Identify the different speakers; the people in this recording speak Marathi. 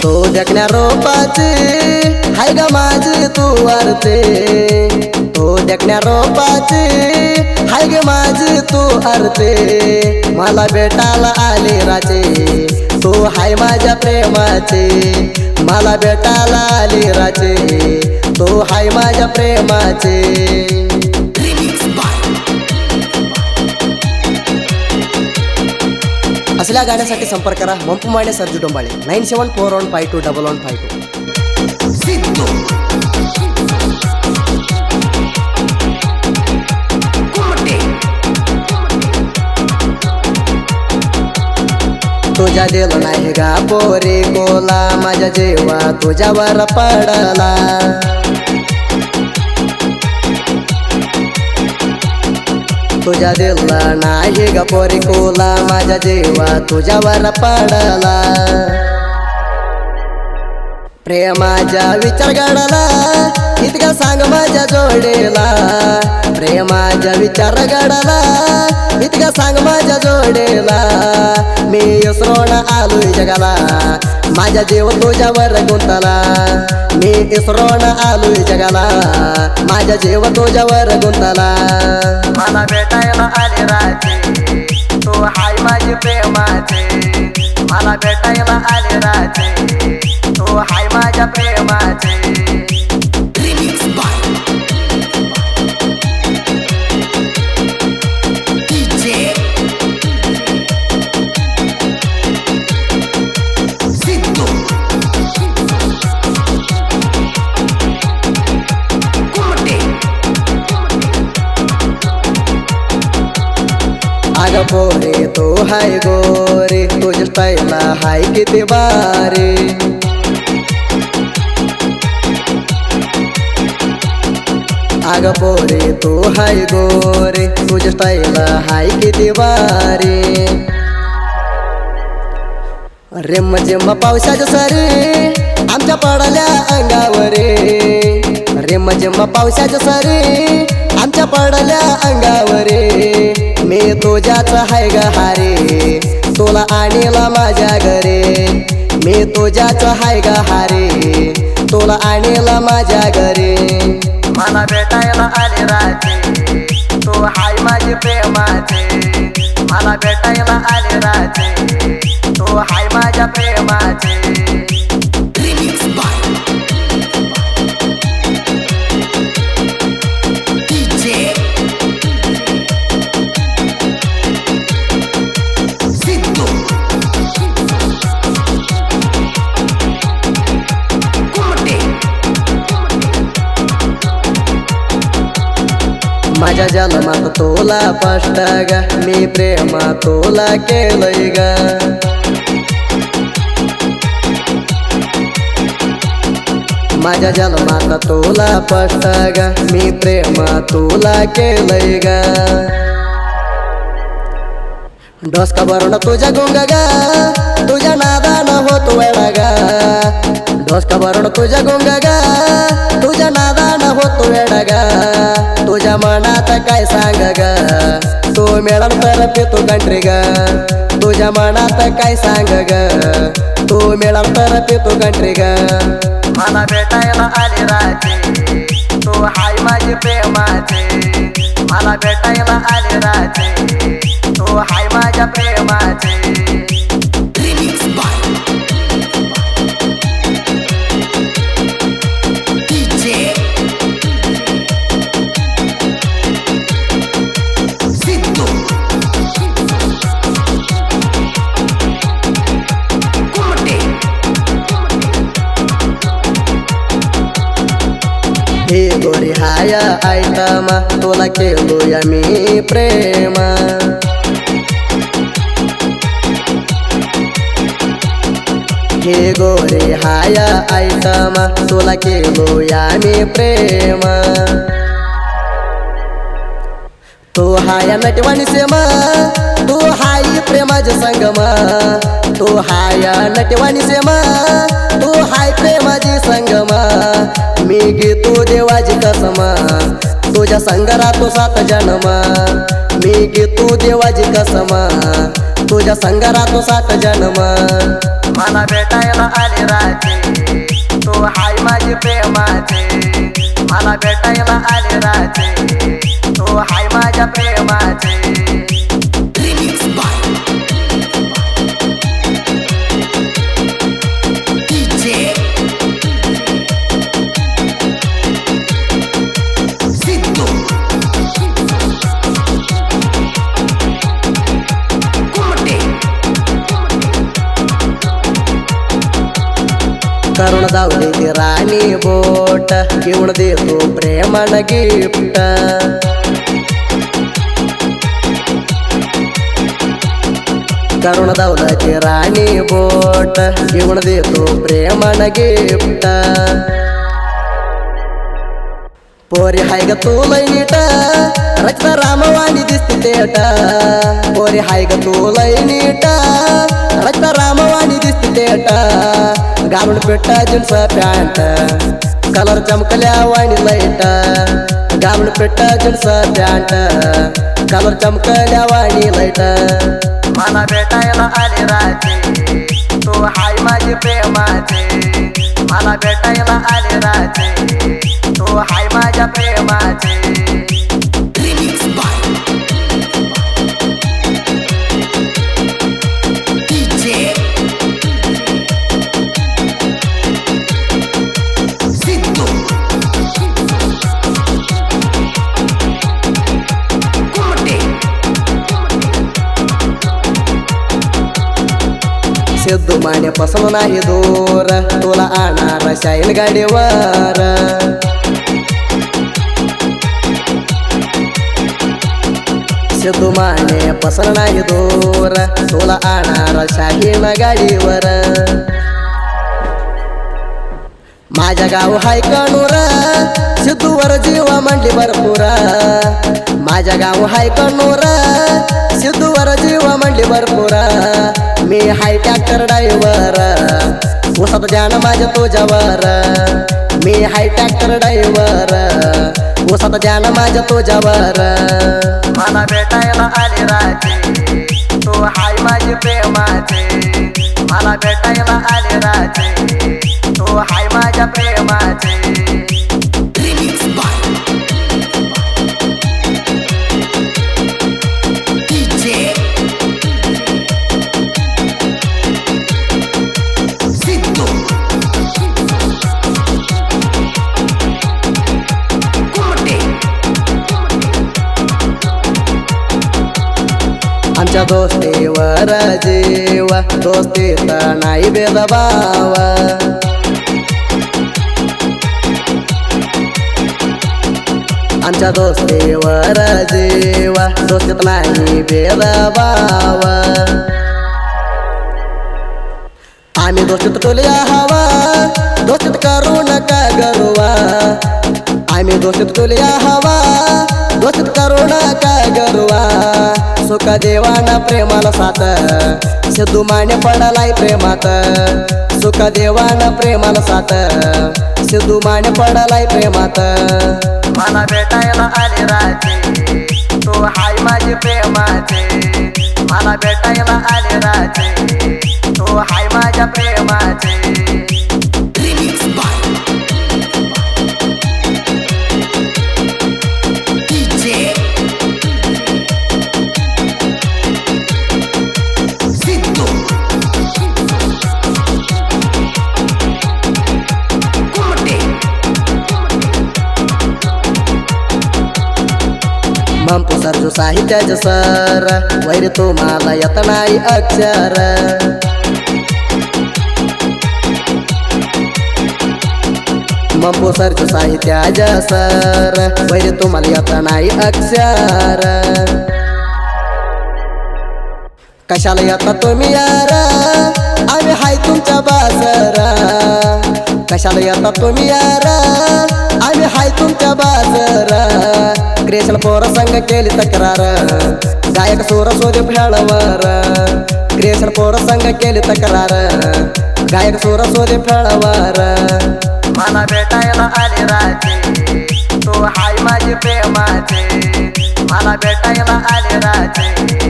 Speaker 1: तो देखण्या रोपाचे हाय ग माझी तू आरते, तो देखण्या रोपाचे हाय ग माझी तू आरते, मला भेटायला आले राजे तू हाय माझ्या प्रेमाचे, मला भेटायला आले राजे तू हाय माझ्या प्रेमाचे। असल्या गाण्यासाठी संपर्क करा मंपू माने सरजू डोंबाळे 9741521152। तुझ्या दिल नाही गा पोरी कोला, माझ्या जेव्हा तुझ्यावर पडला, तुझ्या दिल नाही ग पोरी कोला, माझ्या जेव्हा तुझ्यावर पडला, प्रेमाचा विचार घडला इतका सांग माझ्या जोडेला, प्रेमाचा विचार घडला इतका सांग माझ्या जोडेला, मी इसरोण आलोय जगाला, माझ्या जीव तुझ्यावर गुंतला, मी इसरोण आलोय जगाला, माझ्या जीव तुझ्यावर गुंतला, मला भेटायला आले राजे तू हाय माझी प्रेमाचे, मला भेटायला आले राजे तू हाय माझ्या प्रेमाचे। अग पोरे तो हाय गोरे तुझ्या स्टाईलला हाय किती बारे, अग पोरे तो हाय गोरे तुझ्या स्टाईलला हाय किती बारे, रेम जेम पावसाच्या सरी आमच्या पडल्या अंगावरे, रेम जेम पावसाच्या सरी आमच्या पडल्या अंगावरे, मी तुझ्याच हाय ग हारे तुला आणीला माझ्या घरे, मी तुझ्याच हाय ग हारे तुला आणीला माझ्या घरे, मला भेटायला आले राजे तू हाय माझी प्रेमाचे, मला भेटायला आले राजे तू हाय माझ्या प्रेमाचे। माझ्या जन्मात तोला स्पष्ट ग मी प्रेम तोला केलंय ग, माझ्या जन्मात तोला स्पष्ट ग मी प्रेम तोला केलंय ग, डोसका भरून तुझ्या गुंग ग तुझ्या नादानं होत वेळा ग, डोसका भरून तुझ्या गुंग ग तुझ्या नादानं होत वेळा ग, तुझ्या मनात काय सांग ग तू मिळाल तर पितो कंट्री ग, तुझ्या मनात काय सांग ग तू मिळाल तर पितो कंट्री ग, मला भेटायला आले राजे तू हाय माझी प्रेमाचे, मला भेटायला आले राजे तू हाय माझ्या प्रेमाचे। हे गोरी हाय आयटमा तुला केलोया मी प्रेम, हे गोरी हाय आयटमा तुला केलोया मी प्रेम, तू हाय नटवाणी सेमा तू हाय प्रेमाचे संगमा, तू हाय नटवाणी सेमा तू हाय प्रेमाची संगमा, मी घेतो देवाची कसमा तुझ्या संगरा तो 7 जन्मा, मी घेतो देवाची कसमा तुझ्या संगरा तो 7 जन्मा, मला भेटायला आले राज करून दावली राणी बोट घेऊन देतो प्रेमान गिफ्ट करून दावली राणी बोट घेऊन देतो प्रेमान गिफ्ट पोरी हाय ग तू लय नीट रचना रामवाणी दिसते तेट पोरी हाय ग तू लय नीट रचना रामवाणी दिसते तेट घालून पेटा जीन्स पॅन्ट कलर चमकल्या वाणी लाईट घालून पेटा जीन्स पॅन्ट कलर चमकल्या वाणी लाईट मला भेटायला आले राजे तू हाय माझी प्रेमाचे मला भेटायला आले राजे तू हाय माझ्या प्रेमाचे
Speaker 2: Remix by DJ Siddu Kumate
Speaker 1: Sidhu Mane पसंत नाही दूर तुला आणणार शाईल गाडीवर सिद्धू माने पसंत नाही दूर तुला आणणार शाहीन गाडीवर माझ्या गाव हाय कणूर सिद्धूवर जीवा म्हणली भरपूर माझ्या गाव हाय कणूर सिद्धूवर जीवा म्हणली भरपूर मी हाय ट्रॅक्टर ड्रायव्हर उसात जाण माझ्या तुझ्यावर मी हाय ट्रॅक्टर ड्रायव्हर उसात जाण माझ्या तुझ्यावर मला भेटायला आले राजे तू हाय माझी प्रेमाचे मला भेटायला आले राजे तू हाय माझ्या प्रेमाचे
Speaker 2: Remix by DJ Siddu Kumate
Speaker 1: आमच्या दोस्तीवर जीव दोस्तीत नाही भेदभाव आमच्या दोस्तीवर जीव दोस्तीत नाही भेदभाव आम्ही दोस्तीत टोलिया हवा दोस्तीत करू नका गरुवा आम्ही दोस्तीत टोलिया हवा दोस्तीत करू नका गरुवा सुख देवाना प्रेमाला साथ सिद्धू माने पडलाय प्रेमात सुख देवाना प्रेमाला साथ सिद्धू माने पडलाय प्रेमात मला भेटायला आले राजे तू हाय माझी प्रेमाचे मला भेटायला आले राजे तू हाय माझ्या प्रेमाचे
Speaker 2: Remix by DJ Siddu Kumate
Speaker 1: मंपू सर जो साहित्याचे सर वैर तुम्हाला येत नाही अक्षर मंपू सर जो साहित्याचे सर वैर तुम्हाला येत नाही अक्षर कशाला येता तुम्ही यार आम्ही हाय तुमच्या बाजरा कशाला येता तुम्ही यार आम्ही हाय तुमच्या बाजरा क्रिएशन पोर संग केली तक्रार गायक सूर सोदे फेळवर क्रिएशन पोर संग केली तक्रार गायक सूर सोदे फेळवर मला भेटायला आले राजे तू हाय माझी प्रेमाचे मला भेटायला आले राजे